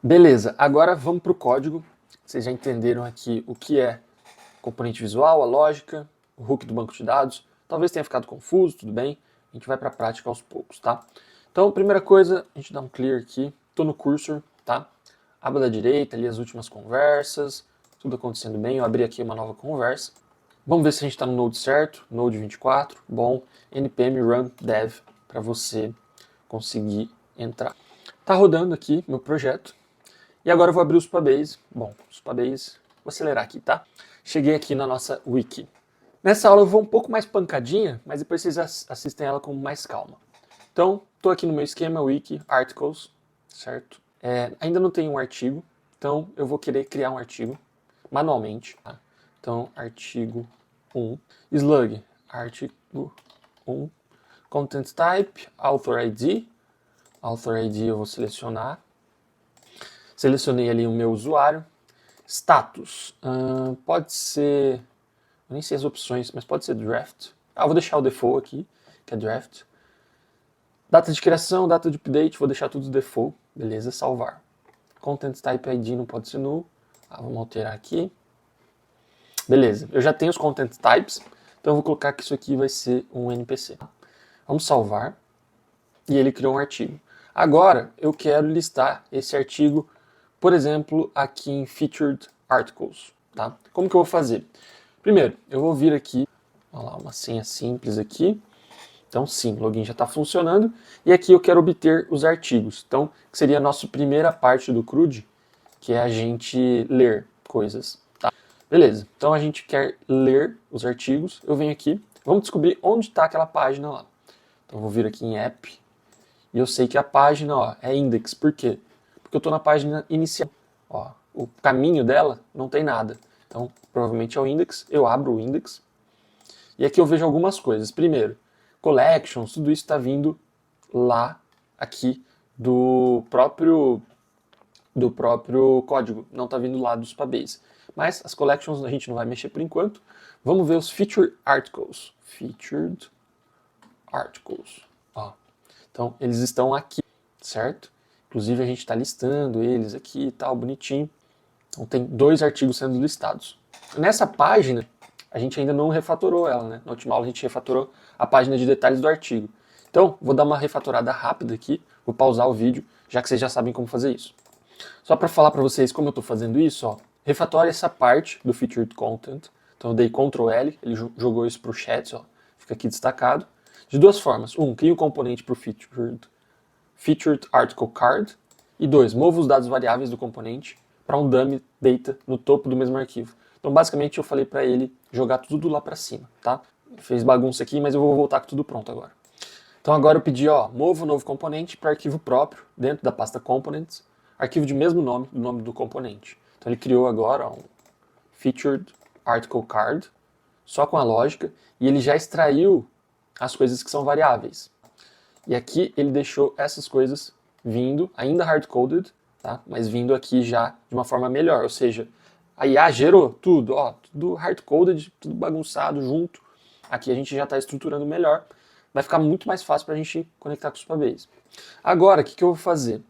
Beleza, agora vamos para o código. Vocês já entenderam aqui o que é componente visual, a lógica, o hook do banco de dados. Talvez tenha ficado confuso, tudo bem. A gente vai para a prática aos poucos, tá? Então, primeira coisa, a gente dá um clear aqui. Estou no cursor, tá? Aba da direita, ali as últimas conversas, tudo acontecendo bem. Eu abri aqui uma nova conversa. Vamos ver se a gente está no Node certo, Node 24. Bom, npm run dev para você conseguir entrar. Tá rodando aqui meu projeto. E agora eu vou abrir o Supabase. Bom, Supabase, vou acelerar aqui, tá? Cheguei aqui na nossa wiki. Nessa aula eu vou um pouco mais pancadinha, mas depois vocês assistem ela com mais calma. Então, estou aqui no meu esquema wiki, articles, certo? Ainda não tenho um artigo, então eu vou querer criar um artigo manualmente. Tá? Então, artigo 1, slug, artigo 1, content type, author ID. Author ID eu vou selecionar. Selecionei ali o meu usuário. Status, pode ser, eu nem sei as opções, mas pode ser draft. Eu vou deixar o default aqui, que é draft. Data de criação, data de update, vou deixar tudo default, beleza, salvar. Content type ID não pode ser null, vamos alterar aqui. Beleza, eu já tenho os content types, então eu vou colocar que isso aqui vai ser um NPC. Vamos salvar, e ele criou um artigo. Agora, eu quero listar esse artigo, por exemplo, aqui em Featured Articles. Tá? Como que eu vou fazer? Primeiro, eu vou vir aqui, olha lá, uma senha simples aqui. Então sim, o login já está funcionando. E aqui eu quero obter os artigos. Então, que seria a nossa primeira parte do CRUD, que é a gente ler coisas. Tá? Beleza, então a gente quer ler os artigos. Eu venho aqui, vamos descobrir onde está aquela página lá. Então eu vou vir aqui em App. E eu sei que a página é index. Por quê? Porque eu estou na página inicial. Ó, o caminho dela não tem nada. Então, provavelmente é o index. Eu abro o index. E aqui eu vejo algumas coisas. Primeiro, collections, tudo isso está vindo lá, aqui, do próprio código. Não está vindo lá do Supabase. Mas as collections a gente não vai mexer por enquanto. Vamos ver os Featured Articles. Featured Articles. Ó. Então, eles estão aqui, certo? Inclusive, a gente está listando eles aqui e tal, bonitinho. Então, tem 2 artigos sendo listados. Nessa página, a gente ainda não refatorou ela, né? Na última aula, a gente refatorou a página de detalhes do artigo. Então, vou dar uma refatorada rápida aqui, vou pausar o vídeo, já que vocês já sabem como fazer isso. Só para falar para vocês como eu estou fazendo isso, ó, refatore essa parte do Featured Content. Então, eu dei Ctrl L, ele jogou isso para o chat, ó, fica aqui destacado. De 2 formas. 1, cria um componente para o Featured Article Card. E 2, mova os dados variáveis do componente para um dummy data no topo do mesmo arquivo. Então, basicamente, eu falei para ele jogar tudo lá para cima, tá? Fez bagunça aqui, mas eu vou voltar com tudo pronto agora. Então, agora eu pedi, mova o novo componente para arquivo próprio, dentro da pasta Components, arquivo de mesmo nome, do nome do componente. Então, ele criou agora um Featured Article Card, só com a lógica, e ele já extraiu as coisas que são variáveis. E aqui ele deixou essas coisas vindo, ainda hard-coded, tá? Mas vindo aqui já de uma forma melhor, ou seja, a IA gerou tudo, tudo hard-coded, tudo bagunçado junto. Aqui a gente já está estruturando melhor, vai ficar muito mais fácil para a gente conectar com o Supabase. Agora, o que eu vou fazer?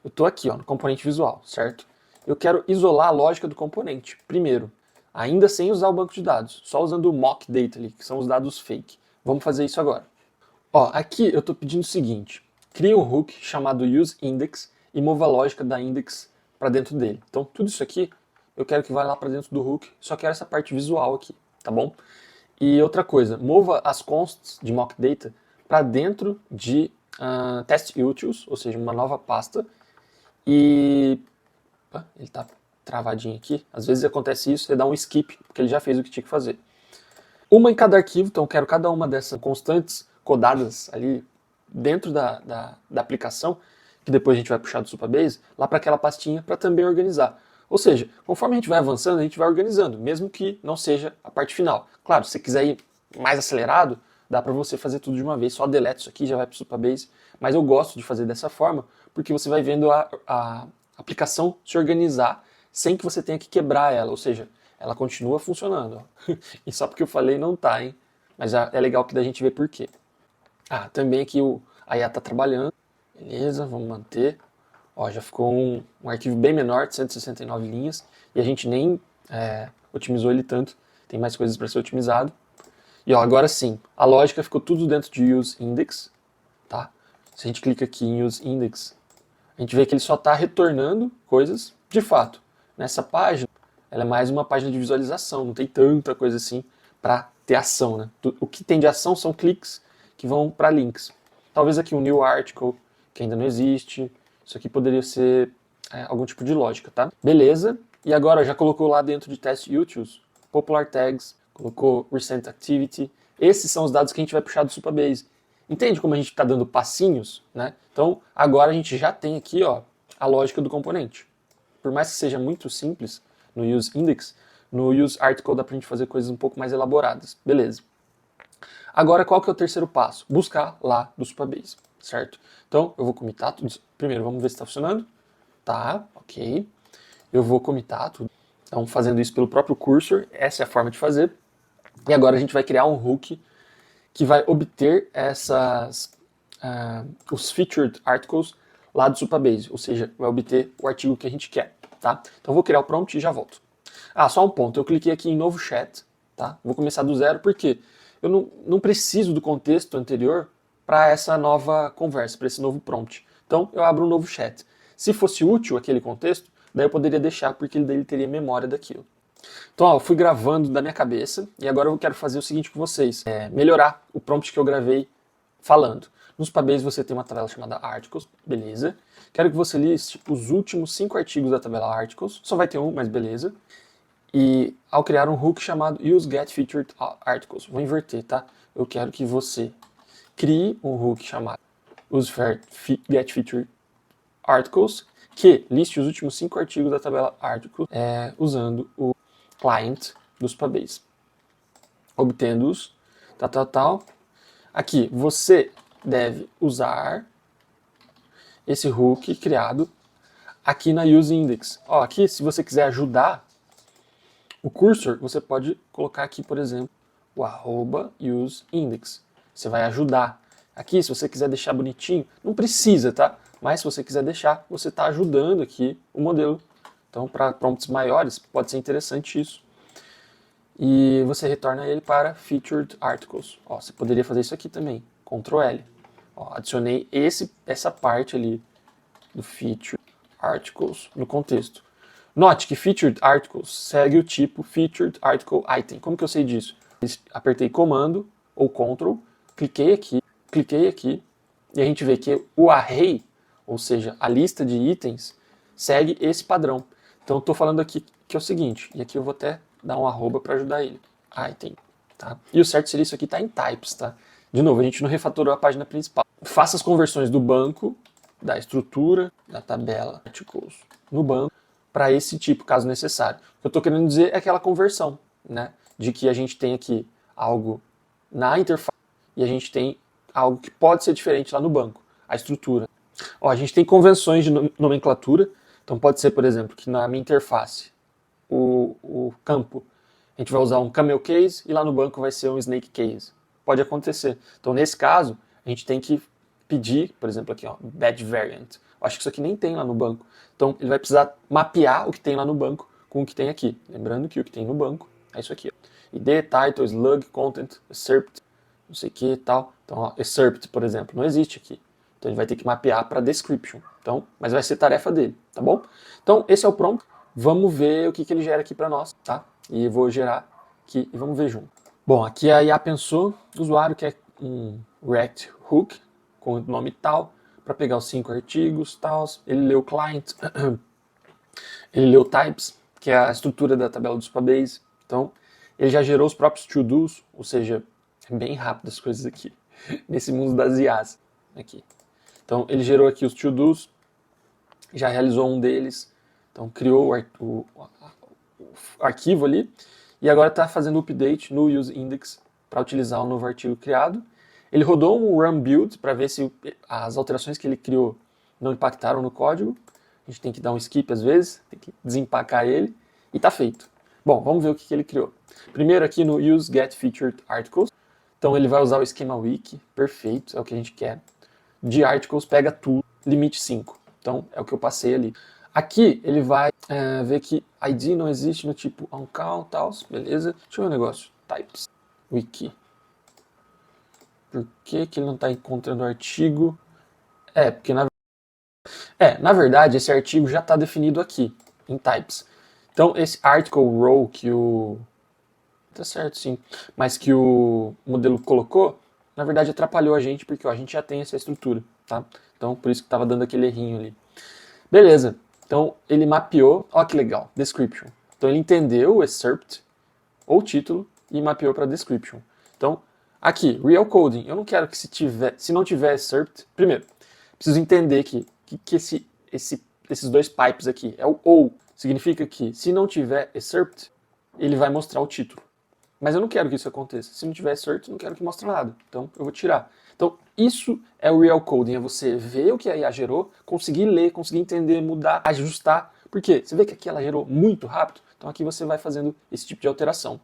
Eu estou aqui no componente visual, certo? Eu quero isolar a lógica do componente, primeiro, ainda sem usar o banco de dados, só usando o mock data ali, que são os dados fake. Vamos fazer isso agora. Aqui eu estou pedindo o seguinte, crie um hook chamado useIndex e mova a lógica da index para dentro dele. Então tudo isso aqui eu quero que vá lá para dentro do hook, só quero essa parte visual aqui, tá bom? E outra coisa, mova as consts de mock data para dentro de test-utils, ou seja, uma nova pasta. E ele está travadinho aqui, às vezes acontece isso, você dá um skip, porque ele já fez o que tinha que fazer. Uma em cada arquivo, então eu quero cada uma dessas constantes codadas ali dentro da aplicação, que depois a gente vai puxar do Supabase, lá para aquela pastinha para também organizar. Ou seja, conforme a gente vai avançando, a gente vai organizando, mesmo que não seja a parte final. Claro, se você quiser ir mais acelerado, dá para você fazer tudo de uma vez, só deleta isso aqui, já vai para o Supabase, mas eu gosto de fazer dessa forma, porque você vai vendo a aplicação se organizar sem que você tenha que quebrar ela, ou seja, ela continua funcionando. E só porque eu falei não tá, hein? Mas é legal que da gente ver por quê. Também aqui a IA tá trabalhando. Beleza, vamos manter. Ó, já ficou um arquivo bem menor, de 169 linhas, e a gente nem otimizou ele tanto, tem mais coisas para ser otimizado. E ó, agora sim, a lógica ficou tudo dentro de useIndex, tá? Se a gente clica aqui em useIndex, a gente vê que ele só está retornando coisas de fato. Nessa página, ela é mais uma página de visualização, não tem tanta coisa assim para ter ação, né? O que tem de ação são cliques que vão para links. Talvez aqui um new article, que ainda não existe. Isso aqui poderia ser algum tipo de lógica, tá? Beleza. E agora já colocou lá dentro de test utils, popular tags, colocou recent activity. Esses são os dados que a gente vai puxar do Supabase. Entende como a gente está dando passinhos, né? Então agora a gente já tem aqui, ó, a lógica do componente. Por mais que seja muito simples no useIndex, no useArticle dá pra gente fazer coisas um pouco mais elaboradas. Beleza. Agora, qual que é o terceiro passo? Buscar lá do Supabase, certo? Então, eu vou commitar tudo isso. Primeiro, vamos ver se está funcionando. Tá, ok. Eu vou commitar tudo. Então, fazendo isso pelo próprio cursor, essa é a forma de fazer. E agora a gente vai criar um hook que vai obter os featured articles lá do Supabase, ou seja, vai obter o artigo que a gente quer, tá? Então, eu vou criar o prompt e já volto. Ah, só um ponto, eu cliquei aqui em novo chat, tá? Vou começar do zero porque eu não preciso do contexto anterior para essa nova conversa, para esse novo prompt. Então, eu abro um novo chat. Se fosse útil aquele contexto, daí eu poderia deixar porque ele teria memória daquilo. Então, ó, eu fui gravando da minha cabeça e agora eu quero fazer o seguinte com vocês. Melhorar o prompt que eu gravei falando. No Supabase você tem uma tabela chamada Articles, beleza. Quero que você liste os últimos 5 artigos da tabela Articles. Só vai ter um, mas beleza. E ao criar um hook chamado useGetFeaturedArticles, vou inverter, tá? Eu quero que você crie um hook chamado useGetFeaturedArticles que liste os últimos 5 artigos da tabela Articles usando o client do Supabase. Obtendo-os, tal. Aqui, você deve usar esse hook criado aqui na useIndex. Ó, aqui, se você quiser ajudar o cursor, você pode colocar aqui, por exemplo, o @useIndex. Você vai ajudar. Aqui, se você quiser deixar bonitinho, não precisa, tá? Mas se você quiser deixar, você está ajudando aqui o modelo. Então, para prompts maiores, pode ser interessante isso. E você retorna ele para Featured Articles. Ó, você poderia fazer isso aqui também, Ctrl L. Ó, adicionei essa parte ali do Featured Articles no contexto. Note que Featured Articles segue o tipo Featured Article Item. Como que eu sei disso? Apertei Comando ou Ctrl, cliquei aqui, e a gente vê que o array, ou seja, a lista de itens, segue esse padrão. Então eu estou falando aqui que é o seguinte, e aqui eu vou até dar um arroba para ajudar ele. Item, tá? E o certo seria isso aqui tá em types, tá? De novo, a gente não refatorou a página principal. Faça as conversões do banco, da estrutura, da tabela, articles, no banco, para esse tipo, caso necessário. O que eu estou querendo dizer é aquela conversão, né? De que a gente tem aqui algo na interface e a gente tem algo que pode ser diferente lá no banco, a estrutura. Ó, a gente tem convenções de nomenclatura, então pode ser, por exemplo, que na minha interface, o campo, a gente vai usar um camel case e lá no banco vai ser um snake case. Pode acontecer. Então, nesse caso, a gente tem que pedir, por exemplo, aqui, ó, badge variant. Eu acho que isso aqui nem tem lá no banco. Então, ele vai precisar mapear o que tem lá no banco com o que tem aqui. Lembrando que o que tem no banco é isso aqui, ó. ID, title, slug, content, excerpt, não sei o que e tal. Então, ó, excerpt, por exemplo, não existe aqui. Então, ele vai ter que mapear para description. Então, mas vai ser tarefa dele, tá bom? Então, esse é o prompt. Vamos ver o que ele gera aqui para nós, tá? E eu vou gerar aqui e vamos ver junto. Bom, aqui a IA pensou, o usuário quer um React Hook com o nome tal, para pegar os 5 artigos, tal. Ele leu client, ele leu types, que é a estrutura da tabela do Supabase. Então, ele já gerou os próprios to-dos, ou seja, é bem rápido as coisas aqui, nesse mundo das IAs. Aqui. Então, ele gerou aqui os to-dos, já realizou um deles, então criou o arquivo ali, e agora está fazendo o update no useIndex para utilizar o novo artigo criado. Ele rodou um run build para ver se as alterações que ele criou não impactaram no código. A gente tem que dar um skip às vezes, tem que desempacar ele, e está feito. Bom, vamos ver o que ele criou. Primeiro aqui no useGetFeaturedArticles, então ele vai usar o schema wiki, perfeito, é o que a gente quer. De articles pega tudo, limite 5. Então, é o que eu passei ali. Aqui, ele vai ver que ID não existe no tipo OnCall, tal, beleza. Deixa eu ver um negócio. Types, wiki. Por que que ele não está encontrando o artigo? Porque na verdade, esse artigo já está definido aqui, em types. Então, esse article row que o... Tá certo, sim. Mas que o modelo colocou, na verdade atrapalhou a gente, porque ó, a gente já tem essa estrutura, tá? Então, por isso que estava dando aquele errinho ali. Beleza. Então, ele mapeou, ó que legal, description. Então, ele entendeu o excerpt, ou título, e mapeou para description. Então, aqui, real coding, eu não quero que se não tiver excerpt, primeiro, preciso entender que esses dois pipes aqui é o ou, significa que se não tiver excerpt, ele vai mostrar o título. Mas eu não quero que isso aconteça. Se não tiver excerpt, eu não quero que mostre nada. Então, eu vou tirar. Então, isso é o real coding, é você ver o que a IA gerou, conseguir ler, conseguir entender, mudar, ajustar. Por quê? Você vê que aqui ela gerou muito rápido, então aqui você vai fazendo esse tipo de alteração.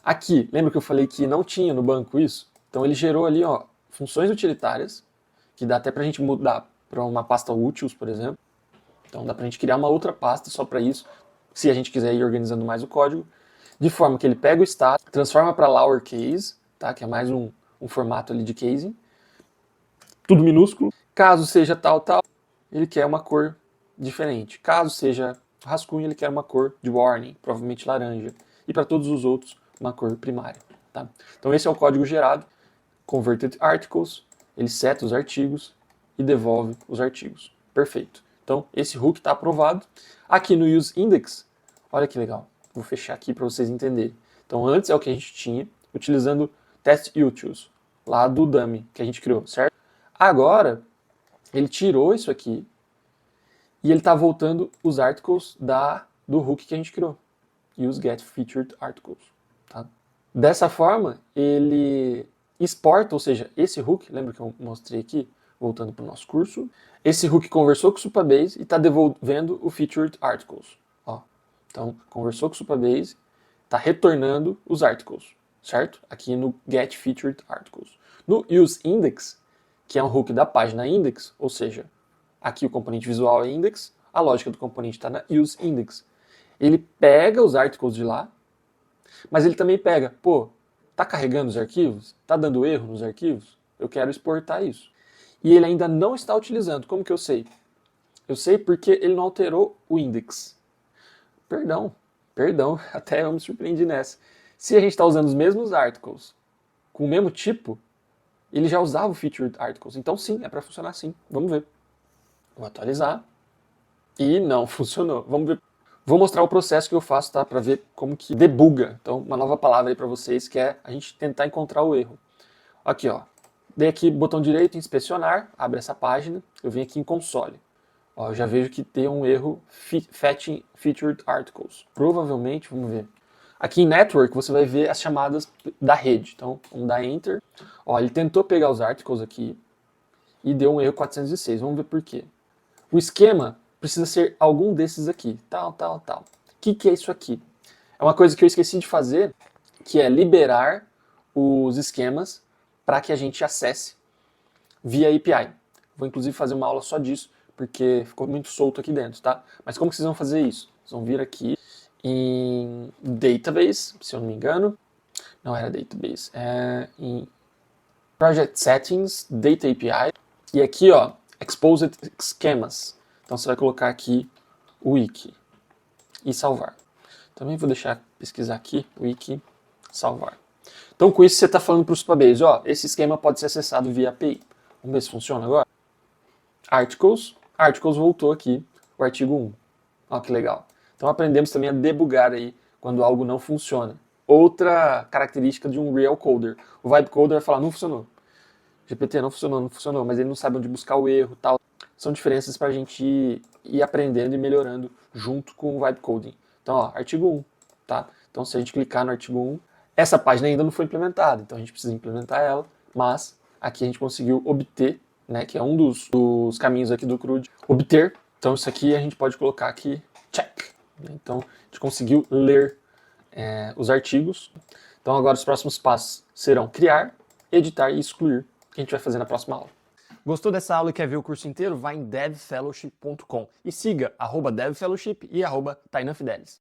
Aqui, lembra que eu falei que não tinha no banco isso? Então ele gerou ali, ó, funções utilitárias, que dá até pra gente mudar para uma pasta úteis, por exemplo. Então dá pra gente criar uma outra pasta só para isso, se a gente quiser ir organizando mais o código, de forma que ele pega o status, transforma para lowercase, tá? Que é mais um formato ali de casing, tudo minúsculo. Caso seja tal, ele quer uma cor diferente. Caso seja rascunho, ele quer uma cor de warning, provavelmente laranja. E para todos os outros, uma cor primária. Tá? Então esse é o código gerado, converted articles, ele seta os artigos e devolve os artigos. Perfeito. Então esse hook está aprovado. Aqui no useIndex, olha que legal. Vou fechar aqui para vocês entenderem. Então antes é o que a gente tinha, utilizando testUtils, lá do dummy que a gente criou, certo? Agora, ele tirou isso aqui e ele está voltando os articles do hook que a gente criou. useGetFeaturedArticles. Tá? Dessa forma, ele exporta, ou seja, esse hook, lembra que eu mostrei aqui, voltando para o nosso curso, esse hook conversou com o Supabase e está devolvendo o Featured Articles. Ó. Então, conversou com o Supabase, está retornando os articles, certo? Aqui no getFeaturedArticles. No useIndex, que é um hook da página index, ou seja, aqui o componente visual é index, a lógica do componente está na useIndex. Ele pega os articles de lá, mas ele também pega, pô, tá carregando os arquivos? Tá dando erro nos arquivos? Eu quero exportar isso. E ele ainda não está utilizando. Como que eu sei? Eu sei porque ele não alterou o index. Perdão, até eu me surpreendi nessa. Se a gente está usando os mesmos articles com o mesmo tipo, ele já usava o Featured Articles. Então sim, é para funcionar assim. Vamos ver. Vou atualizar. E não funcionou. Vamos ver. Vou mostrar o processo que eu faço, tá? Para ver como que debuga. Então, uma nova palavra aí para vocês, que é a gente tentar encontrar o erro. Aqui, ó. Dei aqui botão direito, inspecionar, abre essa página. Eu venho aqui em console. Ó, eu já vejo que tem um erro fetching featured articles. Provavelmente, vamos ver. Aqui em Network, você vai ver as chamadas da rede. Então, vamos dar Enter. Ó, ele tentou pegar os articles aqui e deu um erro 406. Vamos ver por quê. O esquema precisa ser algum desses aqui. Tal. O que é isso aqui? É uma coisa que eu esqueci de fazer, que é liberar os esquemas para que a gente acesse via API. Vou inclusive fazer uma aula só disso, porque ficou muito solto aqui dentro, tá? Mas como que vocês vão fazer isso? Vocês vão vir aqui em Database, se eu não me engano. Não era Database, é em Project Settings, Data API. E aqui, ó, Exposed Schemas. Então você vai colocar aqui o wiki e salvar. Também vou deixar pesquisar aqui, wiki, salvar. Então com isso você está falando para o Supabase, ó, esse esquema pode ser acessado via API. Vamos ver se funciona agora. Articles voltou aqui, o artigo 1. Ó que legal. Então aprendemos também a debugar aí quando algo não funciona. Outra característica de um real coder. O vibe coder vai falar, não funcionou. GPT não funcionou, mas ele não sabe onde buscar o erro, tal. São diferenças para a gente ir aprendendo e melhorando junto com o vibe coding. Então, ó, artigo 1, tá? Então, se a gente clicar no artigo 1, essa página ainda não foi implementada, então a gente precisa implementar ela, mas aqui a gente conseguiu obter, né, que é um dos caminhos aqui do CRUD, obter. Então, isso aqui a gente pode colocar aqui, check. Então, a gente conseguiu ler os artigos. Então, agora os próximos passos serão criar, editar e excluir, que a gente vai fazer na próxima aula. Gostou dessa aula e quer ver o curso inteiro? Vai em devfellowship.com e siga @devfellowship e @tainanfidelis.